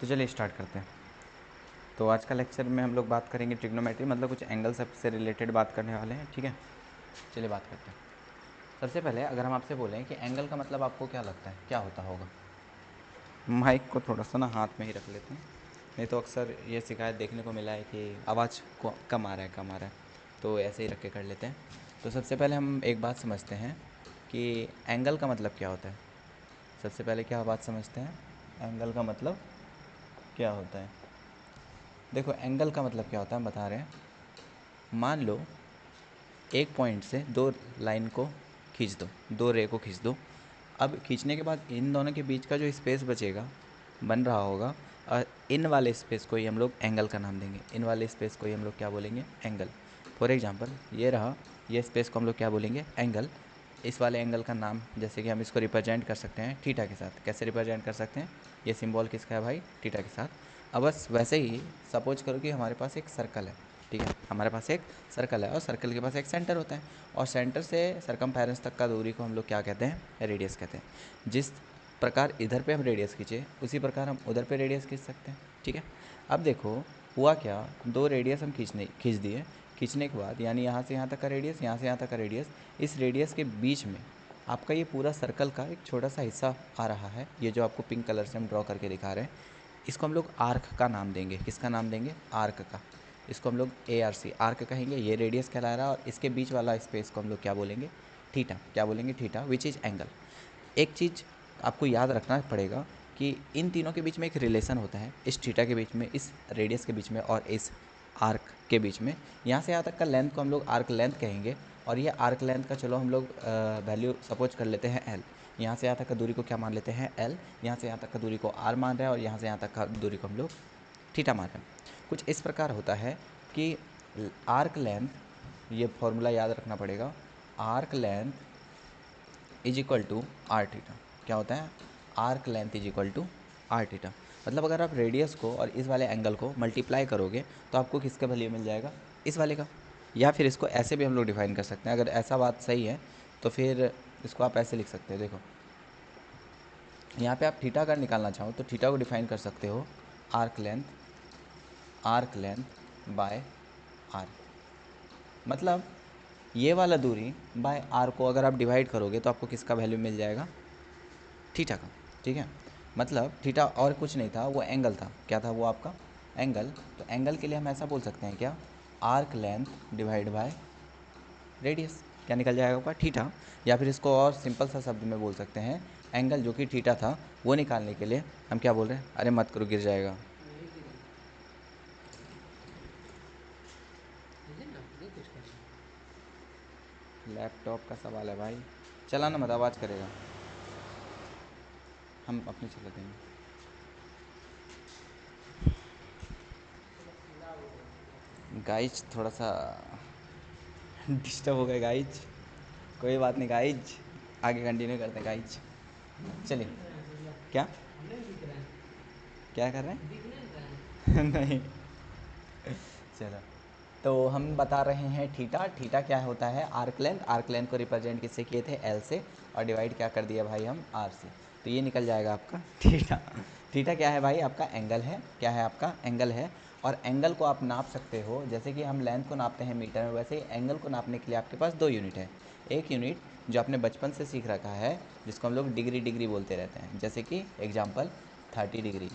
तो चलिए स्टार्ट करते हैं। तो आज का लेक्चर में हम लोग बात करेंगे ट्रिग्नोमेट्री, मतलब कुछ एंगल से रिलेटेड बात करने वाले हैं। ठीक है, चलिए बात करते हैं। सबसे पहले अगर हम आपसे बोलें कि एंगल का मतलब आपको क्या लगता है, क्या होता होगा? माइक को थोड़ा सा ना हाथ में ही रख लेते हैं, नहीं तो अक्सर ये शिकायत देखने को मिला है कि आवाज़ को कम आ रहा है कम आ रहा है, तो ऐसे ही रख के कर लेते हैं। तो सबसे पहले हम एक बात समझते हैं कि एंगल का मतलब क्या होता है। सबसे पहले क्या बात समझते हैं, एंगल का मतलब क्या होता है। देखो, एंगल का मतलब क्या होता है हम बता रहे हैं। मान लो एक पॉइंट से दो लाइन को खींच दो, दो रे को खींच दो। अब खींचने के बाद इन दोनों के बीच का जो स्पेस बचेगा, बन रहा होगा, इन वाले स्पेस को ही हम लोग एंगल का नाम देंगे। इन वाले स्पेस को ही हम लोग क्या बोलेंगे, एंगल। फॉर एग्जांपल ये रहा, ये स्पेस को हम लोग क्या बोलेंगे, एंगल। इस वाले एंगल का नाम, जैसे कि हम इसको रिप्रेजेंट कर सकते हैं थीटा के साथ। कैसे रिप्रेजेंट कर सकते हैं, ये सिंबल किसका है भाई, थीटा के साथ। अब बस वैसे ही सपोज करो कि हमारे पास एक सर्कल है। ठीक है, हमारे पास एक सर्कल है और सर्कल के पास एक सेंटर होता है, और सेंटर से सरकमफेरेंस तक का दूरी को हम लोग क्या कहते हैं, रेडियस कहते हैं। जिस प्रकार इधर पे हम रेडियस खींचे, उसी प्रकार हम उधर पे रेडियस खींच सकते हैं। ठीक है, अब देखो हुआ क्या, दो रेडियस हम खींच दिए। खींचने के बाद यानी यहाँ से यहाँ तक का रेडियस, यहाँ से यहाँ तक का रेडियस, इस रेडियस के बीच में आपका ये पूरा सर्कल का एक छोटा सा हिस्सा आ रहा है। ये जो आपको पिंक कलर से हम ड्रॉ करके दिखा रहे हैं, इसको हम लोग आर्क का नाम देंगे। किसका नाम देंगे, आर्क का। इसको हम लोग ARC आर्क कहेंगे। ये रेडियस कहला रहा है, और इसके बीच वाला स्पेस को हम लोग क्या बोलेंगे, थीटा। क्या बोलेंगे, थीटा, विच इज़ एंगल। एक चीज़ आपको याद रखना पड़ेगा कि इन तीनों के बीच में एक रिलेशन होता है, इस थीटा के बीच में, इस रेडियस के बीच में और इस आर्क के बीच में। यहाँ से यहाँ तक का लेंथ को हम लोग आर्क लेंथ कहेंगे, और ये आर्क लेंथ का चलो हम लोग वैल्यू सपोज कर लेते हैं L। यहाँ से यहाँ तक का दूरी को क्या मान लेते हैं, L। यहाँ से यहाँ तक का दूरी को R मान रहे हैं, और यहाँ से यहाँ तक का दूरी को हम लोग थीटा मान रहे हैं। कुछ इस प्रकार होता है कि आर्क लेंथ, ये फॉर्मूला याद रखना पड़ेगा, arc length is equal to r theta. क्या होता है, arc length is equal to r theta. मतलब अगर आप रेडियस को और इस वाले एंगल को मल्टीप्लाई करोगे तो आपको किसका वैल्यू मिल जाएगा, इस वाले का। या फिर इसको ऐसे भी हम लोग डिफाइन कर सकते हैं, अगर ऐसा बात सही है तो फिर इसको आप ऐसे लिख सकते हो। देखो यहाँ पे आप थीटा अगर निकालना चाहो तो थीटा को डिफाइन कर सकते हो, आर्क लेंथ बाय आर। मतलब ये वाला दूरी बाय आर को अगर आप डिवाइड करोगे तो आपको किसका वैल्यू मिल जाएगा, थीटा का। ठीक है, मतलब थीटा और कुछ नहीं था, वो एंगल था। क्या था वो आपका, एंगल। तो एंगल के लिए हम ऐसा बोल सकते हैं क्या, arc length divide by radius. क्या निकल जाएगा आपका, थीटा। या फिर इसको और सिंपल सा शब्द में बोल सकते हैं, एंगल जो कि थीटा था वो निकालने के लिए हम क्या बोल रहे हैं, अरे मत करो गिर जाएगा। लैपटॉप का सवाल है भाई, चलाना मत, आवाज़ करेगा। हम अपने चला देंगे। गाइज थोड़ा सा डिस्टर्ब हो गए गाइज, कोई बात नहीं गाइज, आगे कंटिन्यू करते हैं गाइज। चलिए, क्या क्या कर रहे हैं नहीं, चलो। तो हम बता रहे हैं थीटा। थीटा क्या होता है, आर्क लेंथ। आर्क लेंथ को रिप्रेजेंट किससे किए थे, L से, और डिवाइड क्या कर दिया भाई हम, R से। तो ये निकल जाएगा आपका थीटा। थीटा क्या है भाई, आपका एंगल है। क्या है, आपका एंगल है। और एंगल को आप नाप सकते हो, जैसे कि हम लेंथ को नापते हैं मीटर में, वैसे ही एंगल को नापने के लिए आपके पास दो यूनिट है। एक यूनिट जो आपने बचपन से सीख रखा है, जिसको हम लोग डिग्री डिग्री बोलते रहते हैं, जैसे कि एग्जाम्पल 30 डिग्री,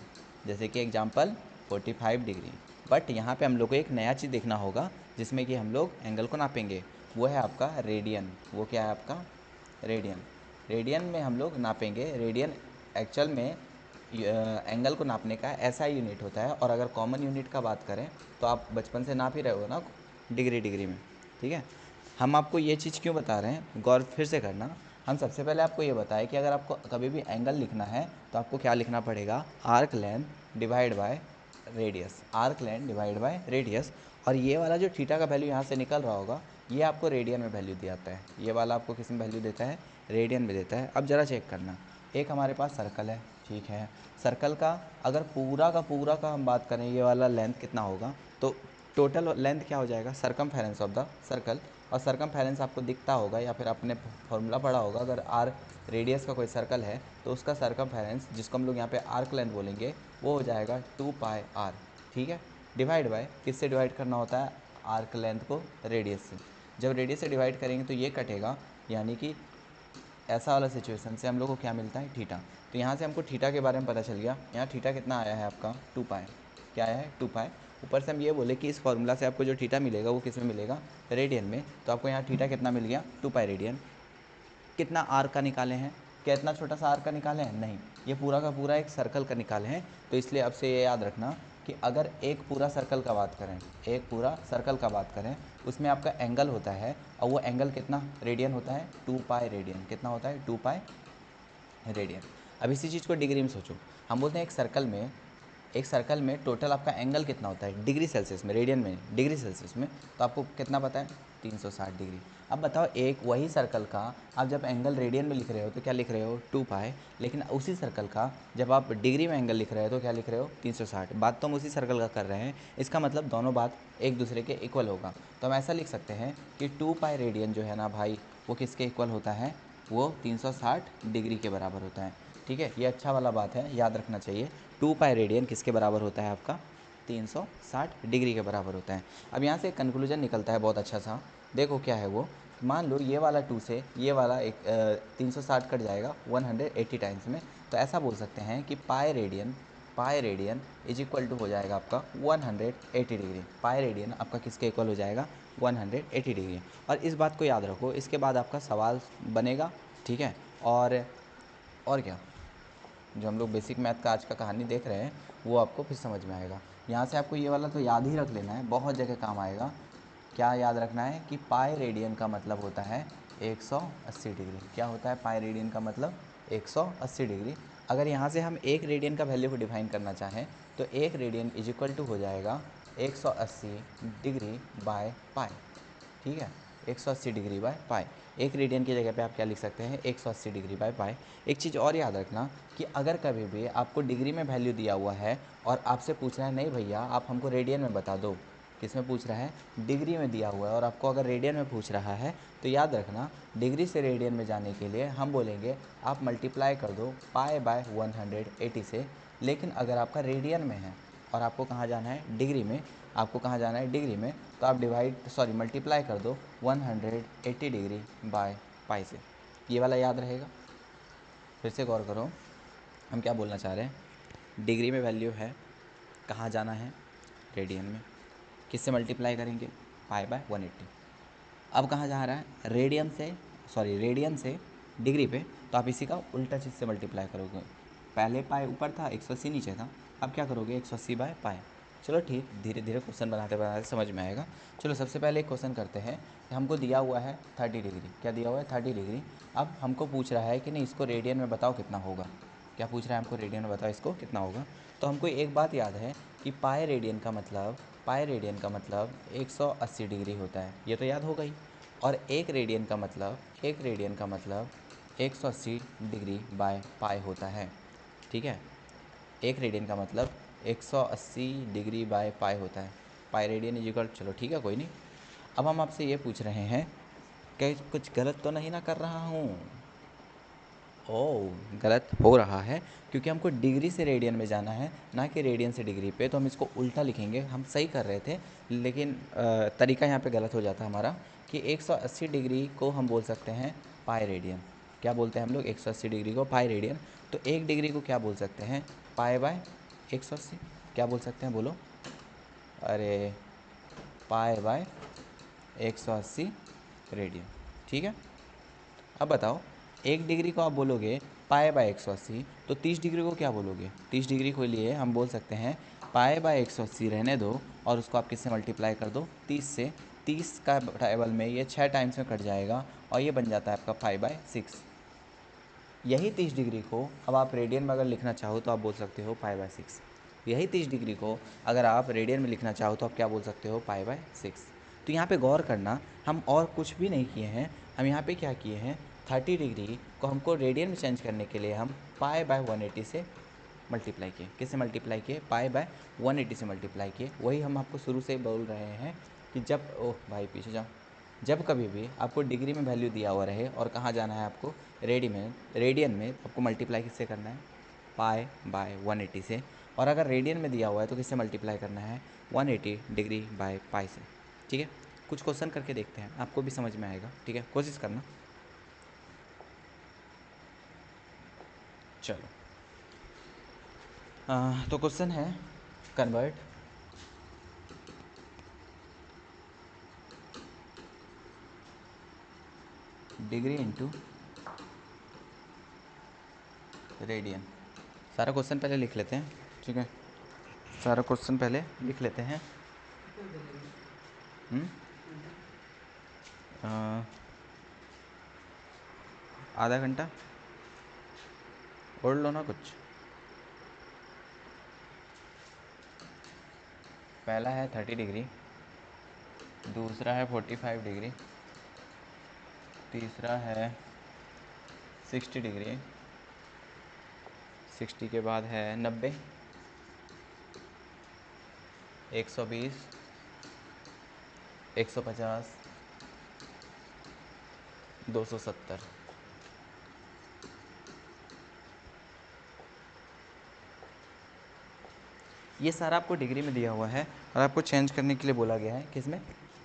जैसे कि एग्जाम्पल 45 डिग्री। बट यहाँ पे हम लोग को एक नया चीज़ देखना होगा जिसमें कि हम लोग एंगल को नापेंगे, वो है आपका रेडियन। वो क्या है आपका, रेडियन। रेडियन में हम लोग नापेंगे। रेडियन एक्चुअल में एंगल को नापने का ऐसा यूनिट होता है। और अगर कॉमन यूनिट का बात करें तो आप बचपन से नाप ही रहे हो ना, डिग्री डिग्री में। ठीक है, हम आपको ये चीज़ क्यों बता रहे हैं, गौर फिर से करना। हम सबसे पहले आपको ये बताएं कि अगर आपको कभी भी एंगल लिखना है तो आपको क्या लिखना पड़ेगा, arc length divide by radius. Arc length divide by radius. और ये वाला जो थीटा का वैल्यू यहाँ से निकल रहा होगा, ये आपको रेडियन में वैल्यू दिया जाता है। ये वाला आपको किस में वैल्यू देता है, रेडियन में देता है। अब ज़रा चेक करना, एक हमारे पास सर्कल है। ठीक है, सर्कल का अगर पूरा का हम बात करें, ये वाला लेंथ कितना होगा, तो टोटल लेंथ क्या हो जाएगा, सरकमफेरेंस ऑफ द सर्कल और सरकमफेरेंस आपको दिखता होगा या फिर आपने फॉर्मूला पढ़ा होगा, अगर आर रेडियस का कोई सर्कल है तो उसका सरकमफेरेंस, जिसको हम लोग यहाँ पे आर्क लेंथ बोलेंगे, वो हो जाएगा 2πr, ठीक है। डिवाइड बाय, किससे डिवाइड करना होता है आर्क लेंथ को, रेडियस से। जब रेडियस से डिवाइड करेंगे तो ये कटेगा, यानी कि ऐसा वाला सिचुएशन से हम लोग को क्या मिलता है, थीटा। तो यहाँ से हमको थीटा के बारे में पता चल गया। यहाँ थीटा कितना आया है आपका 2π, क्या आया है 2π। ऊपर से हम ये बोले कि इस फॉर्मूला से आपको जो थीटा मिलेगा वो किस में मिलेगा, रेडियन में। तो आपको यहाँ थीटा कितना मिल गया 2π रेडियन। कितना आर का निकाले हैं, क्या इतना छोटा सा आर का निकाले हैं, नहीं, ये पूरा का पूरा एक सर्कल का निकाले हैं। तो इसलिए अब से ये याद रखना कि अगर एक पूरा सर्कल का बात करें, एक पूरा सर्कल का बात करें, उसमें आपका एंगल होता है, और वो एंगल कितना रेडियन होता है, 2π रेडियन। कितना होता है 2π रेडियन। अब इसी चीज़ को डिग्री में सोचो, हम बोलते हैं एक सर्कल में टोटल आपका एंगल कितना होता है डिग्री सेल्सियस में, रेडियन में डिग्री सेल्सियस में। तो आपको कितना पता है 360 डिग्री। अब बताओ, एक वही सर्कल का आप जब एंगल रेडियन में लिख रहे हो तो क्या लिख रहे हो 2π, लेकिन उसी सर्कल का जब आप डिग्री में एंगल लिख रहे हो तो क्या लिख रहे हो 360। बात तो हम उसी सर्कल का कर रहे हैं, इसका मतलब दोनों बात एक दूसरे के इक्वल होगा। तो हम ऐसा लिख सकते हैं कि 2π रेडियन जो है ना भाई, वो किसके इक्वल होता है, वो 360 डिग्री के बराबर होता है, ठीक है। ये अच्छा वाला बात है, याद रखना चाहिए। 2π रेडियन किसके बराबर होता है आपका, 360 डिग्री के बराबर होता है। अब यहाँ से एक कंक्लूजन निकलता है बहुत अच्छा सा, देखो क्या है वो। मान लो ये वाला 2 से ये वाला 360 कट जाएगा 180 टाइम्स में। तो ऐसा बोल सकते हैं कि pi radian is equal to हो जाएगा आपका 180 डिग्री। पाई रेडियन आपका किसके इक्वल हो जाएगा 180 डिग्री। और इस बात को याद रखो, इसके बाद आपका सवाल बनेगा, ठीक है। और क्या, जो हम लोग बेसिक मैथ का आज का कहानी देख रहे हैं वो आपको फिर समझ में आएगा। यहाँ से आपको ये वाला तो याद ही रख लेना है, बहुत जगह काम आएगा। क्या याद रखना है कि पाई रेडियन का मतलब होता है 180 डिग्री। क्या होता है पाई रेडियन का मतलब 180 डिग्री। अगर यहाँ से हम एक रेडियन का वैल्यू को डिफाइन करना चाहें तो एक रेडियन इज इक्वल टू हो जाएगा 180 डिग्री बाय पाई, ठीक है। 180 डिग्री बाय पाई, एक रेडियन की जगह पे आप क्या लिख सकते हैं 180 डिग्री बाय पाई। एक चीज़ और याद रखना कि अगर कभी भी आपको डिग्री में वैल्यू दिया हुआ है और आपसे पूछ रहा है नहीं भैया आप हमको रेडियन में बता दो, किस में पूछ रहा है, डिग्री में दिया हुआ है, और आपको अगर रेडियन में पूछ रहा है तो याद रखना डिग्री से रेडियन में जाने के लिए हम बोलेंगे आप मल्टीप्लाई कर दो पाई बाय 180 से। लेकिन अगर आपका रेडियन में है और आपको कहाँ जाना है डिग्री में, आपको कहाँ जाना है डिग्री में, तो आप मल्टीप्लाई कर दो 180 डिग्री बाय पाई से। ये वाला याद रहेगा। फिर से गौर करो, हम क्या बोलना चाह रहे हैं, डिग्री में वैल्यू है, कहाँ जाना है रेडियन में, किससे मल्टीप्लाई करेंगे पाई बाय 180। अब कहाँ जा रहा है रेडियन से डिग्री पे, तो आप इसी का उल्टा चीज़ से मल्टीप्लाई करोगे। पहले पाई ऊपर था 180 नीचे था, अब क्या करोगे 180 बाय पाई। चलो ठीक, धीरे धीरे क्वेश्चन बनाते बनाते समझ में आएगा। चलो सबसे पहले एक क्वेश्चन करते हैं कि हमको दिया हुआ है 30 डिग्री। क्या दिया हुआ है 30 डिग्री। अब हमको पूछ रहा है कि नहीं इसको रेडियन में बताओ कितना होगा। क्या पूछ रहा है हमको, रेडियन में बताओ इसको कितना होगा। तो हमको एक बात याद है कि पाई रेडियन का मतलब 180 डिग्री होता है, ये तो याद होगा ही। और एक रेडियन का मतलब 180 डिग्री बाय पाई होता है, ठीक है। एक रेडियन का मतलब 180 डिग्री बाय पाई होता है, पाई रेडियन इज इक्वल, चलो ठीक है कोई नहीं। अब हम आपसे ये पूछ रहे हैं कि कुछ गलत तो नहीं ना कर रहा हूँ। ओह गलत हो रहा है, क्योंकि हमको डिग्री से रेडियन में जाना है ना कि रेडियन से डिग्री पे। तो हम इसको उल्टा लिखेंगे, हम सही कर रहे थे लेकिन तरीका यहाँ पे गलत हो जाता है हमारा कि 180 डिग्री को हम बोल सकते हैं पाई रेडियन। क्या बोलते हैं हम लोग 180 डिग्री को पाई रेडियन। तो एक डिग्री को क्या बोल सकते हैं पाई बाय 180। क्या बोल सकते हैं बोलो, अरे पाई बाय 180 रेडियन, ठीक है। अब बताओ, एक डिग्री को आप बोलोगे पाई बाय 180, तो 30 डिग्री को क्या बोलोगे। 30 डिग्री के लिए हम बोल सकते हैं पाई बाय 180 रहने दो और उसको आप किससे मल्टीप्लाई कर दो 30 से। 30 का टेबल में ये 6 टाइम्स में कट जाएगा और ये बन जाता है आपका 5/6। यही 30 डिग्री को अब आप रेडियन में अगर लिखना चाहो तो आप बोल सकते हो पाई/6। यही 30 डिग्री को अगर आप रेडियन में लिखना चाहो तो आप क्या बोल सकते हो पाई/6। तो यहाँ पे गौर करना, हम और कुछ भी नहीं किए हैं, हम यहाँ पे क्या किए हैं 30 डिग्री को हमको रेडियन में चेंज करने के लिए हम पाई/180 से मल्टीप्लाई किए। किससे मल्टीप्लाई किए, पाई/180 से मल्टीप्लाई किए। वही हम आपको शुरू से बोल रहे हैं कि जब, ओह भाई पीछे जाओ, जब कभी भी आपको डिग्री में वैल्यू दिया हुआ रहे और कहाँ जाना है आपको, रेडियन में आपको मल्टीप्लाई किससे करना है, पाई बाय 180 से। और अगर रेडियन में दिया हुआ है तो किससे मल्टीप्लाई करना है, 180 डिग्री बाय पाई से। ठीक है, कुछ क्वेश्चन करके देखते हैं, आपको भी समझ में आएगा। ठीक है, कोशिश करना। चलो तो क्वेश्चन है, कन्वर्ट डिग्री इनटू रेडियन। सारा क्वेश्चन पहले लिख लेते हैं। ठीक है, सारा क्वेश्चन पहले लिख लेते हैं। आधा घंटा ओढ़ लो ना कुछ। पहला है 30 डिग्री, दूसरा है 45 डिग्री, तीसरा है 60 डिग्री, 60 के बाद है 90, 120, 150, 270। ये सारा आपको डिग्री में दिया हुआ है और आपको चेंज करने के लिए बोला गया है किस में,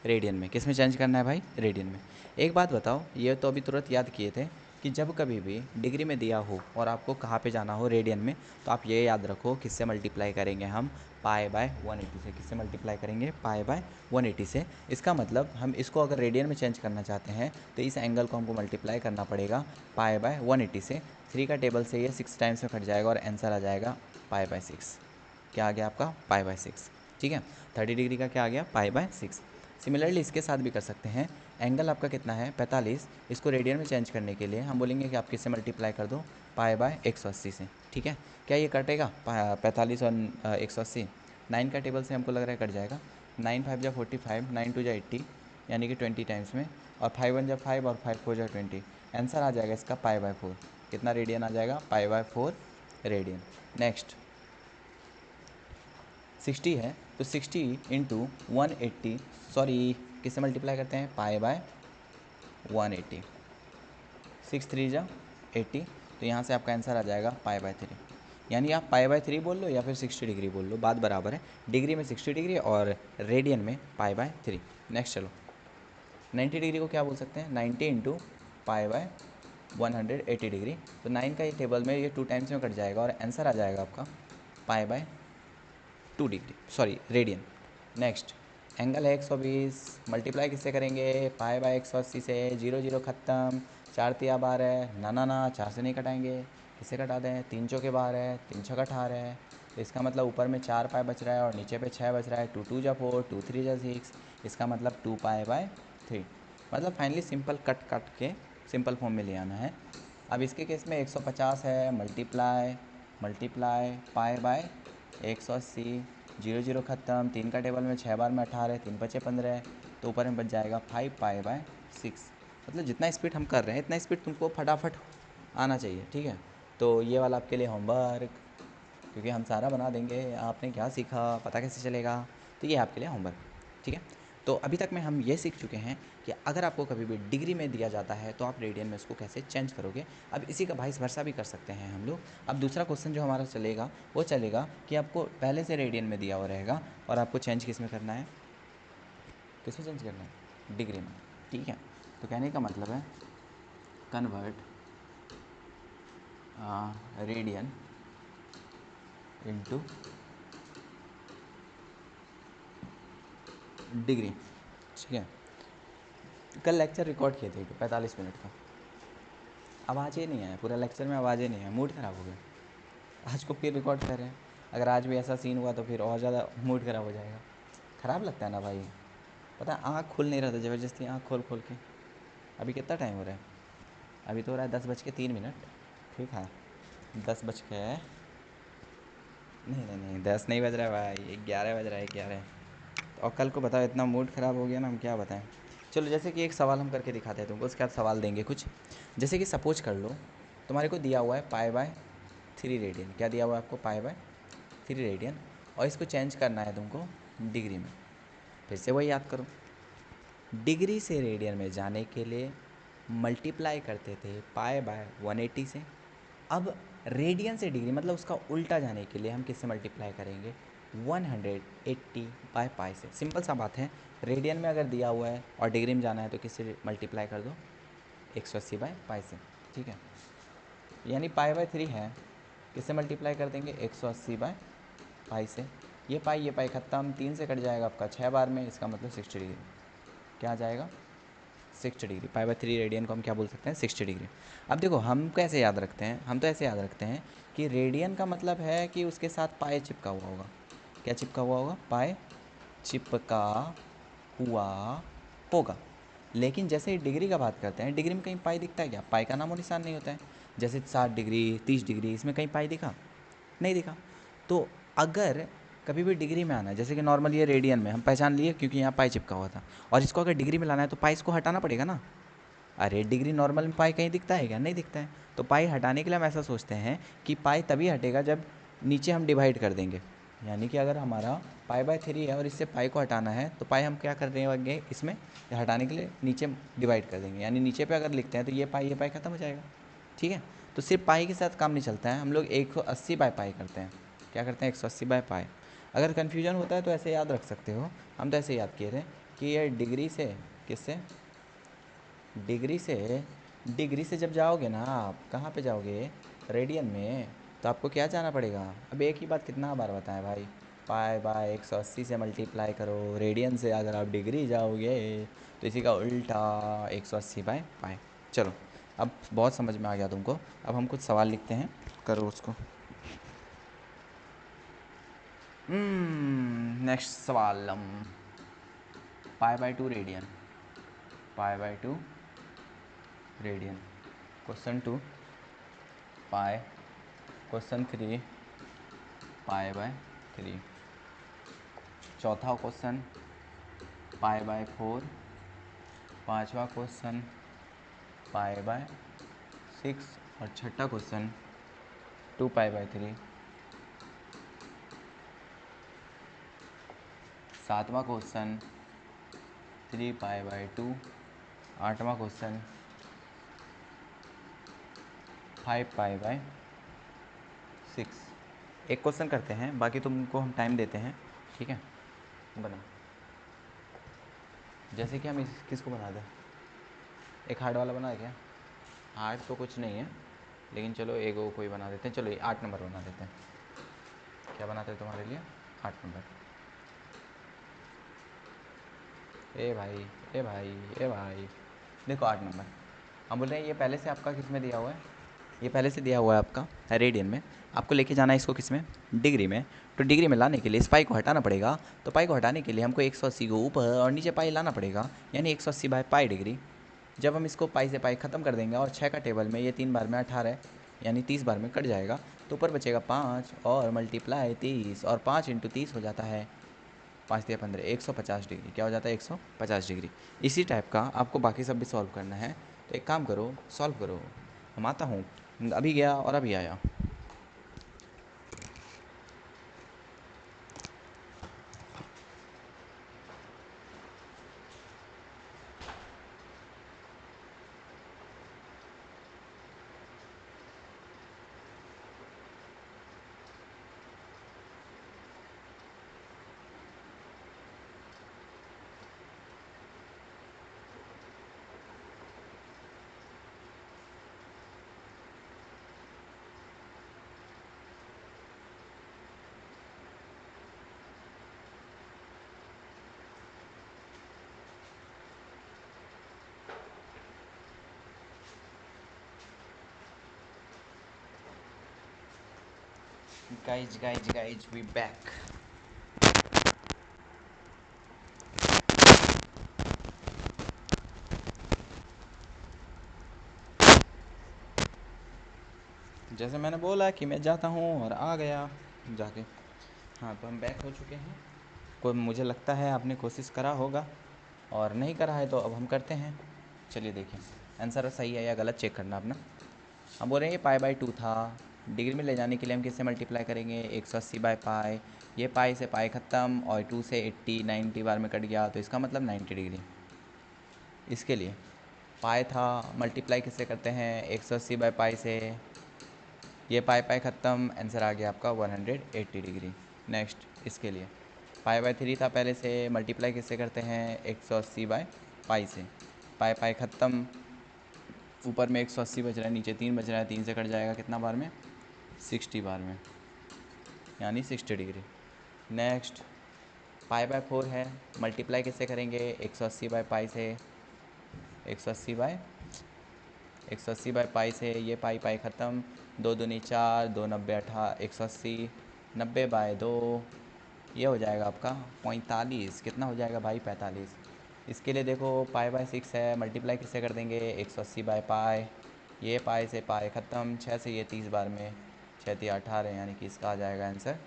रेडियन में। किस में चेंज करना है भाई, रेडियन में। एक बात बताओ, ये तो अभी तुरंत याद किए थे कि जब कभी भी डिग्री में दिया हो और आपको कहाँ पे जाना हो, रेडियन में, तो आप ये याद रखो किससे मल्टीप्लाई करेंगे हम, पाई बाय 180 से। किससे मल्टीप्लाई करेंगे, पाई बाय 180 से। इसका मतलब हम इसको अगर रेडियन में चेंज करना चाहते हैं तो इस एंगल को हमको मल्टीप्लाई करना पड़ेगा पाई बाय 180 से। 3 का टेबल से ये 6 टाइम्स में कट जाएगा और आंसर आ जाएगा पाई बाय 6। क्या आ गया आपका, पाई बाय 6। ठीक है, 30 डिग्री का क्या आ गया, पाई बाय 6। सिमिलरली इसके साथ भी कर सकते हैं। एंगल आपका कितना है, 45, इसको रेडियन में चेंज करने के लिए हम बोलेंगे कि आप किससे मल्टीप्लाई कर दो, पाई बाय 180 से। ठीक है, क्या ये कटेगा, 45 और 180, 9 का टेबल से हमको लग रहा है कट जाएगा। 9 5 जा 45, 9 2 जा 80, यानी कि 20 टाइम्स में, और 5 1 जा 5 और 5 4 जा 20। आंसर आ जाएगा इसका पाई बाय 4। कितना रेडियन आ जाएगा, पाई बाय 4 रेडियन। नेक्स्ट 60 है तो 60 इंटू 180, सॉरी किससे मल्टीप्लाई करते हैं, पाई बाय 180। 6 3 जा 80, तो यहाँ से आपका आंसर आ जाएगा पाई बाय 3। यानी आप पाई बाय 3 बोल लो या फिर 60 डिग्री बोल लो, बात बराबर है। डिग्री में 60 डिग्री और रेडियन में पाई बाय 3। नेक्स्ट चलो, 90 डिग्री को क्या बोल सकते हैं, 90 इंटू पाई बाय 180 डिग्री। तो 9 का ये टेबल में ये 2 टाइम्स में कट जाएगा और आंसर आ जाएगा आपका pi by 2 degree, sorry radian. Next angle है 120, मल्टीप्लाई किससे करेंगे, पाई बाय 180 से। 0 0 ख़त्म, 4 तिया 12, ना 4 से नहीं कटाएंगे, किससे कटा दें, 3 चौके 12, 3 छक्का 18 है। तो इसका मतलब ऊपर में 4 पाई बच रहा है और नीचे पे 6 बच रहा है। 2 2 जा 4, 2 3 जा 6, इसका मतलब 2 पाई बाय 3। मतलब फाइनली सिंपल कट के सिंपल फॉर्म में ले आना है। अब इसके केस में 150 है, मल्टीप्लाई मल्टीप्लाई पाई बाय 180, 0 0 ख़त्म, 3 का टेबल में 6 बार में 18, 3 बचे 15, तो ऊपर में बच जाएगा 5 पाई बाय 6। मतलब जितना स्पीड हम कर रहे हैं इतना स्पीड तुमको फटाफट आना चाहिए। ठीक है, तो ये वाला आपके लिए होमवर्क, क्योंकि हम सारा बना देंगे, आपने क्या सीखा पता कैसे चलेगा, तो ये आपके लिए होमवर्क। ठीक है, तो अभी तक में हम ये सीख चुके हैं कि अगर आपको कभी भी डिग्री में दिया जाता है तो आप रेडियन में उसको कैसे चेंज करोगे। अब इसी का वाइस वर्सा भी कर सकते हैं हम लोग। अब दूसरा क्वेश्चन जो हमारा चलेगा वो चलेगा कि आपको पहले से रेडियन में दिया हुआ रहेगा और आपको चेंज किस में करना है, किस में चेंज करना है, डिग्री में। ठीक है, तो कहने का मतलब है कन्वर्ट रेडियन इनटू डिग्री। ठीक है, कल लेक्चर रिकॉर्ड किए थे 45 मिनट का, आवाज़ ही नहीं है, पूरा लेक्चर में आवाज़ ही नहीं है, मूड ख़राब हो गया। आज को फिर रिकॉर्ड कर रहे हैं, अगर आज भी ऐसा सीन हुआ तो फिर और ज़्यादा मूड ख़राब हो जाएगा। ख़राब लगता है ना भाई, पता है आँख खुल नहीं रहा था, ज़बरदस्ती आँख खोल खोल के। अभी कितना टाइम हो रहा है, अभी तो हो रहा है 10:03। ठीक है, 10 बज के, नहीं 10 नहीं बज रहा है भाई, 11 बज रहा है, 11। और कल को बताओ इतना मूड ख़राब हो गया ना, हम क्या बताएं। चलो जैसे कि एक सवाल हम करके दिखाते हैं तुमको, उसके बाद सवाल देंगे कुछ। जैसे कि सपोज कर लो तुम्हारे को दिया हुआ है पाई बाय 3 रेडियन। क्या दिया हुआ है आपको, पाई बाय 3 रेडियन, और इसको चेंज करना है तुमको डिग्री में। फिर से वही याद करो, डिग्री से रेडियन में जाने के लिए मल्टीप्लाई करते थे पाई बाय 180 से। अब रेडियन से डिग्री मतलब उसका उल्टा जाने के लिए हम किससे मल्टीप्लाई करेंगे, 180 बाय पाई से। सिंपल सा बात है, रेडियन में अगर दिया हुआ है और डिग्री में जाना है तो किससे मल्टीप्लाई कर दो, 180 बाय पाई से, ठीक है। यानी पाई बाय 3 है, किससे मल्टीप्लाई कर देंगे, 180 बाय पाई से। ये पाई ख़त्म, 3 से कट जाएगा आपका 6 बार में, इसका मतलब 60 डिग्री। क्या आ जाएगा, 60 डिग्री। पाई बाय 3 रेडियन को हम क्या बोल सकते हैं, 60 डिग्री। अब देखो हम कैसे याद रखते हैं, हम तो ऐसे याद रखते हैं कि रेडियन का मतलब है कि उसके साथ पाई चिपका हुआ होगा। क्या चिपका हुआ होगा, पाई चिपका हुआ होगा। लेकिन जैसे ही डिग्री का बात करते हैं, डिग्री में कहीं पाई दिखता है क्या, पाई का नामो निशान नहीं होता है। जैसे 60 डिग्री, 30 डिग्री, इसमें कहीं पाई दिखा, नहीं दिखा। तो अगर कभी भी डिग्री में आना है, जैसे कि नॉर्मल ये रेडियन में हम पहचान लिए क्योंकि यहाँ पाई चिपका हुआ था, और इसको अगर डिग्री में लाना है तो पाई इसको हटाना पड़ेगा ना। अरे डिग्री नॉर्मल में पाई कहीं दिखता है क्या, नहीं दिखता है। तो पाई हटाने के लिए हम ऐसा सोचते हैं कि पाई तभी हटेगा जब नीचे हम डिवाइड कर देंगे। यानी कि अगर हमारा पाई बाय 3 है और इससे पाई को हटाना है तो पाई हम क्या कर रहे होंगे, इसमें हटाने के लिए नीचे डिवाइड कर देंगे। यानी नीचे पे अगर लिखते हैं तो ये पाई ख़त्म हो जाएगा, ठीक है। तो सिर्फ पाई के साथ काम नहीं चलता है, हम लोग 180 बाय पाई करते हैं। क्या करते हैं, 180 बाय पाई। अगर कन्फ्यूजन होता है तो ऐसे याद रख सकते हो, हम तो ऐसे याद किए थे कि ये डिग्री से, किससे, डिग्री से जब जाओगे ना आप, कहाँ पे जाओगे, रेडियन में, तो आपको क्या जाना पड़ेगा। अब एक ही बात कितना बार बताएं भाई, पाई बाय 180 से मल्टीप्लाई करो। रेडियन से अगर आप डिग्री जाओगे तो इसी का उल्टा 180 बाय पाई। चलो अब बहुत समझ में आ गया तुमको। अब हम कुछ सवाल लिखते हैं, करो उसको। नेक्स्ट सवाल, pi by 2 radian, pi by 2 radian. Question 2 pi, question 3 pi by 3। चौथा क्वेश्चन पाई बाय 4। पांचवा क्वेश्चन पाई बाय 6। और छठा क्वेश्चन 2 पाई बाय 3। सातवां क्वेश्चन 3 पाई बाय 2। आठवां क्वेश्चन 5 पाई बाय 6। एक क्वेश्चन करते हैं, बाकी तुमको हम टाइम देते हैं, ठीक है। बना, जैसे कि हम इस किसको बना दें, एक हार्ड वाला बना है क्या, हार्ड तो कुछ नहीं है, लेकिन चलो एक वो कोई बना देते हैं। चलो ये 8 नंबर बना देते हैं। क्या बनाते हैं तुम्हारे लिए, 8 नंबर। ए भाई, ए भाई, ए भाई, देखो 8 नंबर। हम बोल रहे हैं ये पहले से आपका किस में दिया हुआ है, ये पहले से दिया हुआ है आपका रेडियन में। आपको लेके जाना है इसको किस में, डिग्री में। तो डिग्री में लाने के लिए इस पाई को हटाना पड़ेगा। तो पाई को हटाने के लिए हमको 180 को ऊपर और नीचे पाई लाना पड़ेगा, यानी 180 बाय पाई डिग्री। जब हम इसको पाई से पाई ख़त्म कर देंगे और 6 का टेबल में ये 3 बार में 18 है, यानी 30 बार में कट जाएगा। तो ऊपर बचेगा 5 और मल्टीप्लाई 30, और 5 इंटू 30 हो जाता है 5 दिया 15, 150 डिग्री। क्या हो जाता है, 150 डिग्री। इसी टाइप का आपको बाकी सब भी सॉल्व करना है। तो एक काम करो, सॉल्व करो, हम आता हूँ। अभी गया और अभी आया। Guys we back. जैसे मैंने बोला कि मैं जाता हूँ और आ गया जाके। हाँ तो हम बैक हो चुके हैं। कोई मुझे लगता है आपने कोशिश करा होगा, और नहीं करा है तो अब हम करते हैं। चलिए देखिए आंसर सही है या गलत चेक करना अपना। हम बोल रहे हैं ये पाई बाय 2 था, डिग्री में ले जाने के लिए हम किससे मल्टीप्लाई करेंगे, 180 बाय पाई। ये पाई से पाई ख़त्म और 2 से 80 90 बार में कट गया, तो इसका मतलब 90 डिग्री। इसके लिए पाई था, मल्टीप्लाई किससे करते हैं 180 बाई पाई से, ये पाई पाई ख़त्म, आंसर आ गया आपका 180 डिग्री। नेक्स्ट इसके लिए पाई बाई 3 था पहले से, मल्टीप्लाई किससे करते हैं 180 बाई पाई से, पाई पाई ख़त्म, ऊपर में 180 बच रहा है, नीचे 3 बच रहा है, 3 से कट जाएगा कितना बार में 60 बार में, यानी 60 डिग्री। नेक्स्ट पाई बाय 4 है, मल्टीप्लाई किससे करेंगे 180 बाई पाई से, 180 बाई पाई से, ये पाई पाई ख़त्म, 2 दूनी 4, 2 90 180, 90 बाय 2, ये हो जाएगा आपका 45, कितना हो जाएगा भाई 45। इसके लिए देखो पाई बाय 6 है, मल्टीप्लाई किससे कर देंगे 180 बाय पाई, ये पाई से पाई ख़त्म, 6 से ये 30 बार में, 6 3 18, यानी कि इसका आ जाएगा आंसर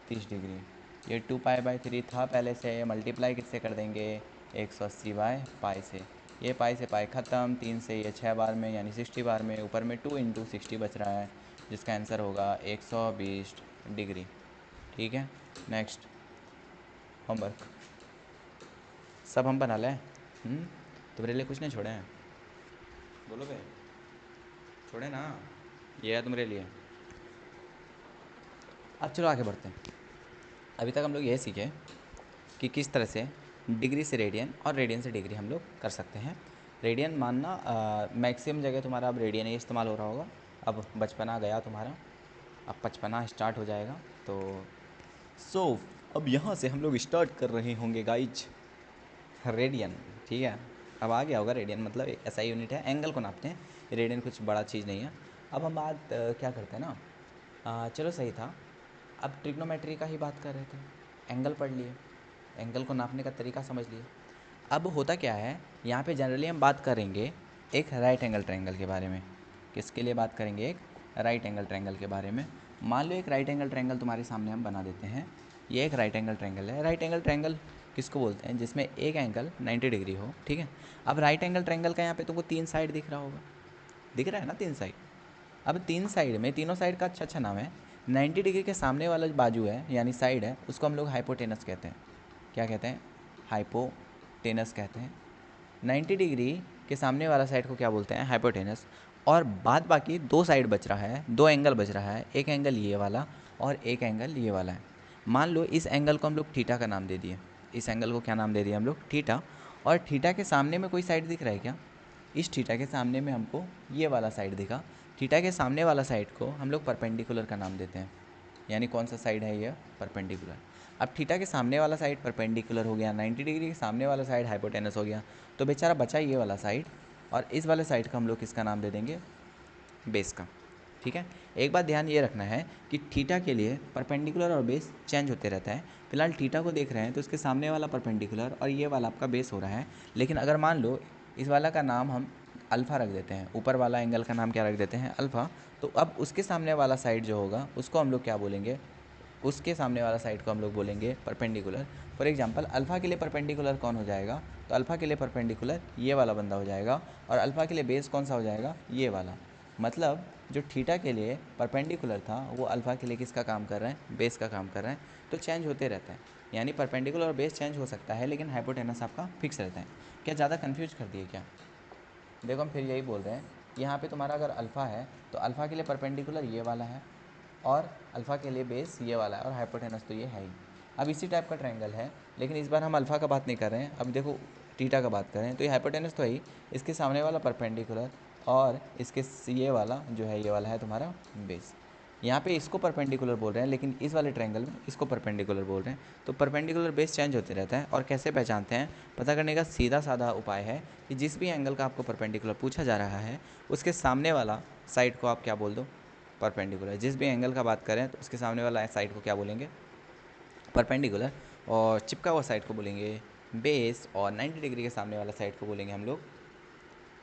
30 डिग्री। ये 2 पाई बाय 3 था पहले से, मल्टीप्लाई किससे कर देंगे 180 बाय पाई से, ये पाई से पाई ख़त्म, 3 से ये 6 बार में, यानी 60 बार में, ऊपर में 2 इंटू 60 बच रहा है, जिसका आंसर होगा 120 डिग्री। ठीक है। नेक्स्ट होमवर्क सब हम बना लें। तुम्हारे लिए कुछ नहीं छोड़े हैं, बोलो बे, छोड़े ना, ये है तुम्हारे लिए। अब चलो आगे बढ़ते हैं। अभी तक हम लोग ये सीखे कि किस तरह से डिग्री से रेडियन और रेडियन से डिग्री हम लोग कर सकते हैं। रेडियन मानना मैक्सिमम जगह तुम्हारा अब रेडियन ही इस्तेमाल हो रहा होगा, अब बचपना गया तुम्हारा, अब पचपना स्टार्ट हो जाएगा। तो अब यहाँ से हम लोग स्टार्ट कर रहे होंगे गाइज रेडियन। ठीक है, अब आ गया होगा रेडियन, मतलब एक ऐसा यूनिट है, एंगल को नापते हैं, रेडियन कुछ बड़ा चीज़ नहीं है। अब हम बात क्या करते हैं ना, चलो सही था, अब ट्रिग्नोमेट्री का ही बात कर रहे थे, एंगल पढ़ लिए, एंगल को नापने का तरीका समझ लिए। अब होता क्या है, यहाँ पे जनरली हम बात करेंगे एक राइट एंगल ट्रायंगल के बारे में। किसके लिए बात करेंगे, एक राइट एंगल ट्रायंगल के बारे में। मान लो एक राइट एंगल ट्रायंगल तुम्हारे सामने हम बना देते हैं, ये एक राइट एंगल ट्रायंगल है। राइट एंगल ट्रायंगल किसको बोलते हैं, जिसमें एक एंगल 90 डिग्री हो। ठीक है, अब राइट एंगल ट्रायंगल का यहाँ पे तुमको 3 साइड दिख रहा होगा, दिख रहा है ना 3 साइड। अब 3 साइड में, तीनों साइड का अच्छा नाम है, 90 डिग्री के सामने वाला जो बाजू है यानी साइड है, उसको हम लोग हाइपोटेनस कहते हैं। क्या कहते हैं, हाइपोटेनस कहते हैं। 90 डिग्री के सामने वाला साइड को क्या बोलते हैं, हाइपोटेनस। और बाद बाकी 2 साइड बच रहा है, 2 एंगल बच रहा है, एक एंगल ये वाला और एक एंगल ये वाला है। मान लो इस एंगल को हम लोग थीटा का नाम दे दिए, इस एंगल को क्या नाम दे दिए हम लोग, थीटा। और थीटा के सामने में कोई साइड दिख रहा है क्या, इस थीटा के सामने में हमको ये वाला साइड दिखा, थीटा के सामने वाला साइड को हम लोग परपेंडिकुलर का नाम देते हैं। यानी कौन सा साइड है ये, परपेंडिकुलर। अब थीटा के सामने वाला साइड परपेंडिकुलर हो गया, 90 डिग्री के सामने वाला साइड हाइपोटेनस हो गया, तो बेचारा बचा ये वाला साइड, और इस वाले साइड का हम लोग किसका नाम दे देंगे, बेस का। ठीक है, एक बात ध्यान ये रखना है कि थीटा के लिए परपेंडिकुलर और बेस चेंज होते रहता है। फिलहाल थीटा को देख रहे हैं तो इसके सामने वाला परपेंडिकुलर और ये वाला आपका बेस हो रहा है, लेकिन अगर मान लो इस वाला का नाम हम अल्फ़ा रख देते हैं, ऊपर वाला एंगल का नाम क्या रख देते हैं, अल्फ़ा, तो अब उसके सामने वाला साइड जो होगा उसको हम लोग क्या बोलेंगे, उसके सामने वाला साइड को हम लोग बोलेंगे परपेंडिकुलर। फॉर एग्जांपल अल्फ़ा के लिए परपेंडिकुलर कौन हो जाएगा, तो अल्फ़ा के लिए परपेंडिकुलर ये वाला बंदा हो जाएगा, और अल्फ़ा के लिए बेस कौन सा हो जाएगा, ये वाला। मतलब जो थीटा के लिए परपेंडिकुलर था वो अल्फ़ा के लिए किसका काम कर रहा है, बेस का काम कर रहा है। तो चेंज होते रहता है, यानी परपेंडिकुलर और बेस चेंज हो सकता है, लेकिन हाइपोटेनस आपका फिक्स रहता है। क्या ज़्यादा कन्फ्यूज कर दिए क्या, देखो हम फिर यही बोल रहे हैं, यहाँ पे तुम्हारा अगर अल्फ़ा है तो अल्फ़ा के लिए परपेंडिकुलर ये वाला है, और अल्फ़ा के लिए बेस ये वाला है, और हाइपोटेनस तो ये है ही। अब इसी टाइप का ट्रायंगल है, लेकिन इस बार हम अल्फ़ा का बात नहीं कर रहे हैं, अब देखो थीटा का बात कर रहे हैं, तो ये हाइपोटेनस तो है ही, इसके सामने वाला परपेंडिकुलर और इसके ये वाला जो है, ये वाला है तुम्हारा बेस। यहाँ पे इसको परपेंडिकुलर बोल रहे हैं, लेकिन इस वाले ट्रायंगल में इसको परपेंडिकुलर बोल रहे हैं। तो परपेंडिकुलर बेस चेंज होते रहता है, और कैसे पहचानते हैं, पता करने का सीधा साधा उपाय है कि जिस भी एंगल का आपको परपेंडिकुलर पूछा जा रहा है उसके सामने वाला साइड को आप क्या बोल दो, परपेंडिकुलर। जिस भी एंगल का बात करें तो उसके सामने वाला साइड को क्या बोलेंगे, परपेंडिकुलर, और चिपका हुआ साइड को बोलेंगे बेस, और 90 डिग्री के सामने वाला साइड को बोलेंगे हम लोग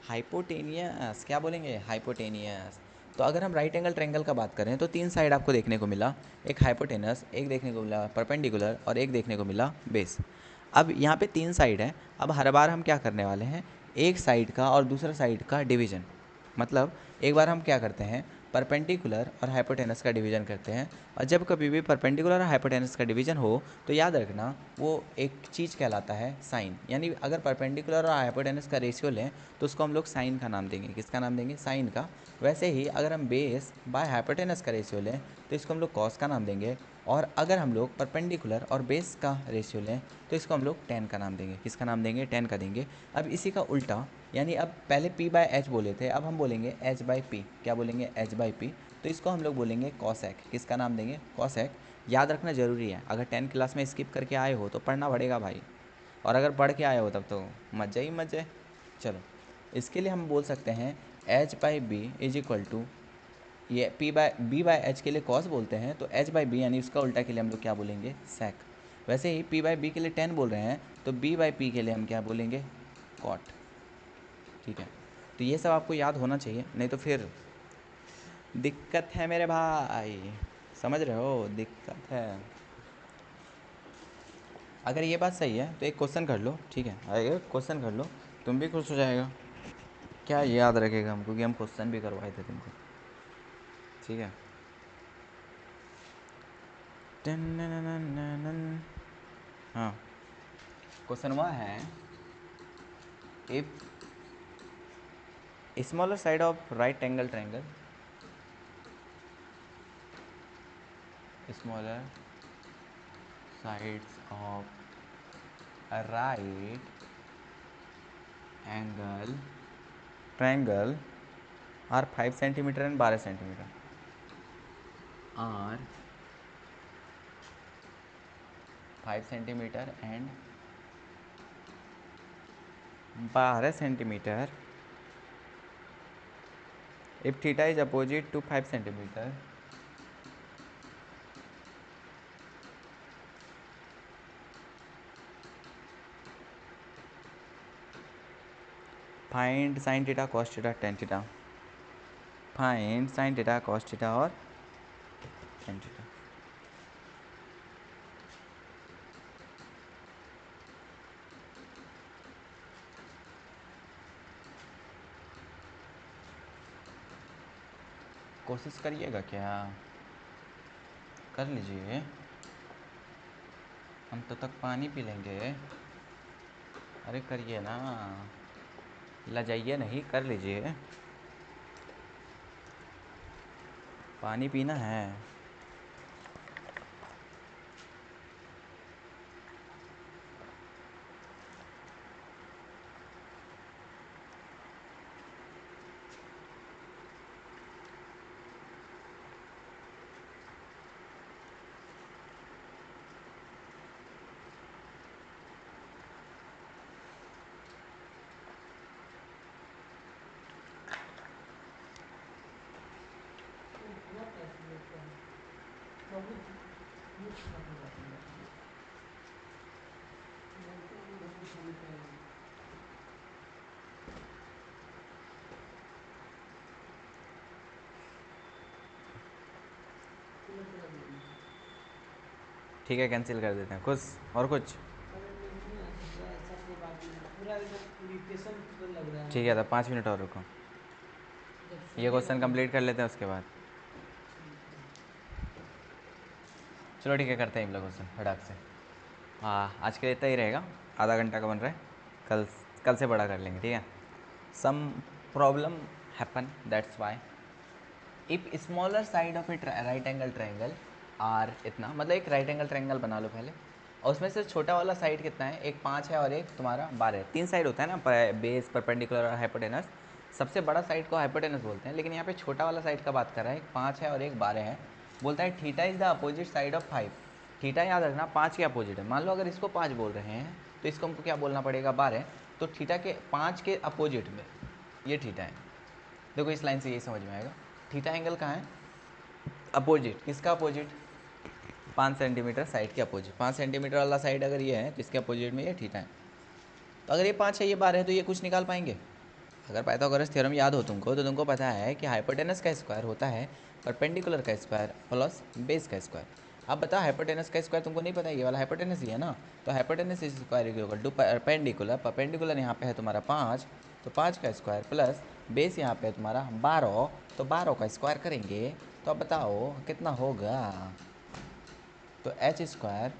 हाइपोटेनियस। क्या बोलेंगे, हाइपोटेनियस। तो अगर हम राइट एंगल ट्रायंगल का बात करें तो 3 साइड आपको देखने को मिला, एक हाइपोटेनस, एक देखने को मिला परपेंडिकुलर, और एक देखने को मिला बेस। अब यहाँ पे 3 साइड है, अब हर बार हम क्या करने वाले हैं, एक साइड का और दूसरा साइड का डिवीज़न। मतलब एक बार हम क्या करते हैं, परपेंडिकुलर और हाइपोटेनस का डिवीज़न करते हैं। और जब कभी भी परपेंडिकुलर और हाइपोटेनस का डिवीज़न हो तो याद रखना वो एक चीज़ कहलाता है साइन। यानी अगर परपेंडिकुलर और हाइपोटेनस का रेशियो लें तो उसको हम लोग साइन का नाम देंगे। किसका नाम देंगे? साइन का। वैसे ही अगर हम बेस बाय हाइपोटेनस का रेशियो लें तो इसको हम लोग कॉस का नाम देंगे। और अगर हम लोग परपेंडिकुलर और बेस का रेशियो लें तो इसको हम लोग टेन का नाम देंगे। किसका नाम देंगे? टेन का देंगे। अब इसी का उल्टा, यानी अब पहले p बाय एच बोले थे, अब हम बोलेंगे h बाई पी। क्या बोलेंगे? h by P. तो इसको हम लोग बोलेंगे कॉसैक। किसका नाम देंगे? कॉसैक। याद रखना ज़रूरी है, अगर 10 क्लास में स्किप करके आए हो तो पढ़ना पड़ेगा भाई, और अगर पढ़ के आए हो तब तो मज़े ही मज़े। चलो, इसके लिए हम बोल सकते हैं h by B is equal to, ये p by b by H के लिए कॉस बोलते हैं, तो h बाई बी यानी उसका उल्टा के लिए हम लोग क्या बोलेंगे? सैक। वैसे ही p बाई बी के लिए 10 बोल रहे हैं तो b बाई पी के लिए हम क्या बोलेंगे? कॉट। ठीक है, तो ये सब आपको याद होना चाहिए, नहीं तो फिर दिक्कत है मेरे भाई। समझ रहे हो? दिक्कत है। अगर ये बात सही है तो एक क्वेश्चन कर लो, ठीक है? अगर एक क्वेश्चन कर लो तुम भी खुश हो जाएगा। क्या याद रखेगा हमको कि हम क्वेश्चन भी करवाए थे तुमको, ठीक है? हाँ, क्वेश्चन वह है, if smaller side of right angle triangle, smaller sides of right angle triangle are 5 centimetre and 12 centimetre, are 5 centimetre and 12 centimetre, if theta is opposite to 5 centimetre, find sine theta cos theta tan theta. Find sine theta cos theta और tan theta. कोशिश करिएगा क्या? कर लीजिए, अंत तक पानी P लेंगे। अरे करिए ना, लजाइए नहीं, कर लीजिए, पानी पीना है। ठीक है, कैंसिल कर देते हैं। खुश और कुछ? अरे नहीं यार, ऐसा कोई बात नहीं, पूरा एकदम इरिटेशन लग रहा है ठीक है, मतलब। तो 5 मिनट और रुको, जब ये सुनिएगा क्वेश्चन तो कंप्लीट कर लेते हैं उसके बाद। ठीक है। चलो ठीक है, करते हैं इन लोग क्वेश्चन फटाक से। हाँ, आज के लिए इतना ही रहेगा, आधा घंटा का बन रहा है। कल कल से बड़ा कर लेंगे, ठीक है? Some problem happen, that's why. If smaller side of a right angle triangle are, इतना मतलब एक राइट एंगल ट्रायंगल बना लो पहले, और उसमें से छोटा वाला साइड कितना है? एक 5 है और एक तुम्हारा 12 है। 3 साइड होता है ना, बेस, परपेंडिकुलर और हाइपोटेनस। सबसे बड़ा साइड को हाइपोटेनस बोलते हैं, लेकिन यहाँ पे छोटा वाला साइड का बात कर रहा है। एक 5 है और एक 12 है। बोलता है theta is the opposite side of 5। Theta याद रखना 5 के अपोजिट है। मान लो अगर इसको 5 बोल रहे हैं तो इसको हमको क्या बोलना पड़ेगा? 12। तो थीटा के 5 के अपोजिट में ये थीटा है। देखो इस लाइन से यही समझ में आएगा, थीटा एंगल कहाँ है? अपोजिट। किसका अपोजिट? 5 सेंटीमीटर साइड के अपोजिट। 5 सेंटीमीटर वाला साइड अगर ये है तो इसके अपोजिट में ये थीटा है। तो अगर ये 5 है, ये 12 है, तो ये कुछ निकाल पाएंगे? अगर पाइथागोरस थ्योरम याद हो तुमको तो तुमको पता है कि हाइपोटेनस का स्क्वायर होता है परपेंडिकुलर का स्क्वायर प्लस बेस का स्क्वायर। अब बता, हाइपोटेनस का स्क्वायर तुमको नहीं पता है? ये वाला हाइपोटेनस ही है ना, तो hypotenuse square equal to perpendicular. Perpendicular यहाँ पे है तुम्हारा 5, तो 5 का स्क्वायर प्लस बेस यहाँ पे है तुम्हारा 12, तो 12 का स्क्वायर करेंगे तो अब बताओ कितना होगा। तो H square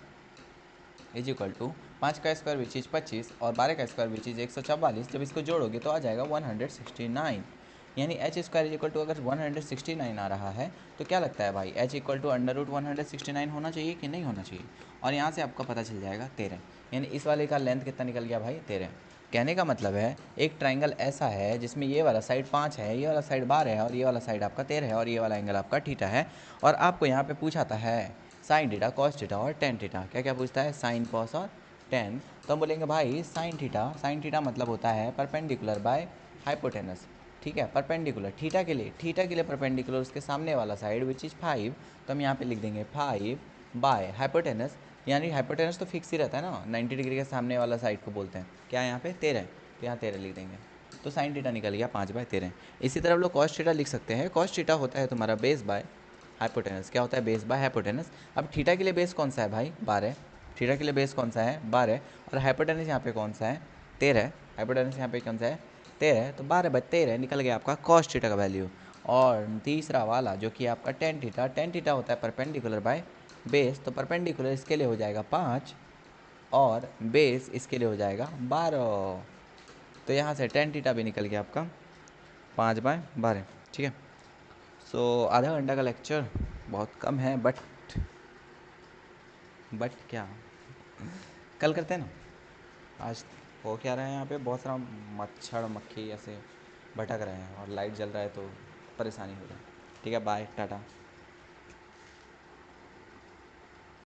is equal to 5 का स्क्वायर विच इज़ 25 और 12 का स्क्वायर विच इज़ 144। जब इसको जोड़ोगे तो आ जाएगा 169। यानी H square is equal to अगर 169 आ रहा है तो क्या लगता है भाई, H equal to under root 169 होना चाहिए कि नहीं होना चाहिए। और यहाँ से आपका पता चल जाएगा 13। यानी इस वाले का लेंथ कितना निकल गया भाई, 13। कहने का मतलब है एक ट्राइंगल ऐसा है जिसमें ये वाला साइड 5 है, ये वाला साइड 12 है और ये वाला साइड आपका 13 है और ये वाला एंगल आपका थीटा है। और आपको यहाँ पे पूछा था है साइन थीटा, कॉस थीटा और टेन थीटा। क्या क्या पूछता है, साइन कॉस और टेन। तो हम बोलेंगे भाई साइन थीटा मतलब होता है परपेंडिकुलर बाय हाइपोटेनस। ठीक है, परपेंडिकुलर थीटा के लिए परपेंडिकुलर उसके सामने वाला साइड विच इज़ 5। तो हम यहाँ पे लिख देंगे 5 बाय हाइपोटेनस। यानी हाइपोटेनस तो फिक्स ही रहता है ना, 90 डिग्री के सामने वाला साइड को बोलते हैं। क्या यहाँ पे 13, तो यहाँ 13 लिख देंगे। तो साइन थीटा निकल गया 5/13। इसी तरह हम लोग कॉस थीटा लिख सकते हैं। कॉस थीटा होता है तुम्हारा बेस बाय हाइपोटेनस। क्या होता है, बेस बाय हाइपोटेनस। अब थीटा के लिए बेस कौन सा है भाई, 12। थीटा के लिए बेस कौन सा है, 12। और हाइपोटेनस यहाँ पे कौन सा है, 13। हाइपोटेनस यहाँ पे कौन सा है, 13। तो 12/13 निकल गया आपका कॉस थीटा का वैल्यू। और तीसरा वाला जो कि आपका टेन थीटा होता है परपेंडिकुलर बाय बेस। तो परपेंडिकुलर इसके लिए हो जाएगा 5 और बेस इसके लिए हो जाएगा 12। तो यहाँ से टेन थीटा भी निकल गया आपका 5/12। ठीक है। सो आधा घंटा का लेक्चर बहुत कम है, बट क्या कल करते हैं ना। आज हो क्या रहा है, यहाँ पे बहुत सारा मच्छर मक्खी ऐसे भटक रहे हैं और लाइट जल रहा है तो परेशानी हो रही है। ठीक है, बाय टाटा।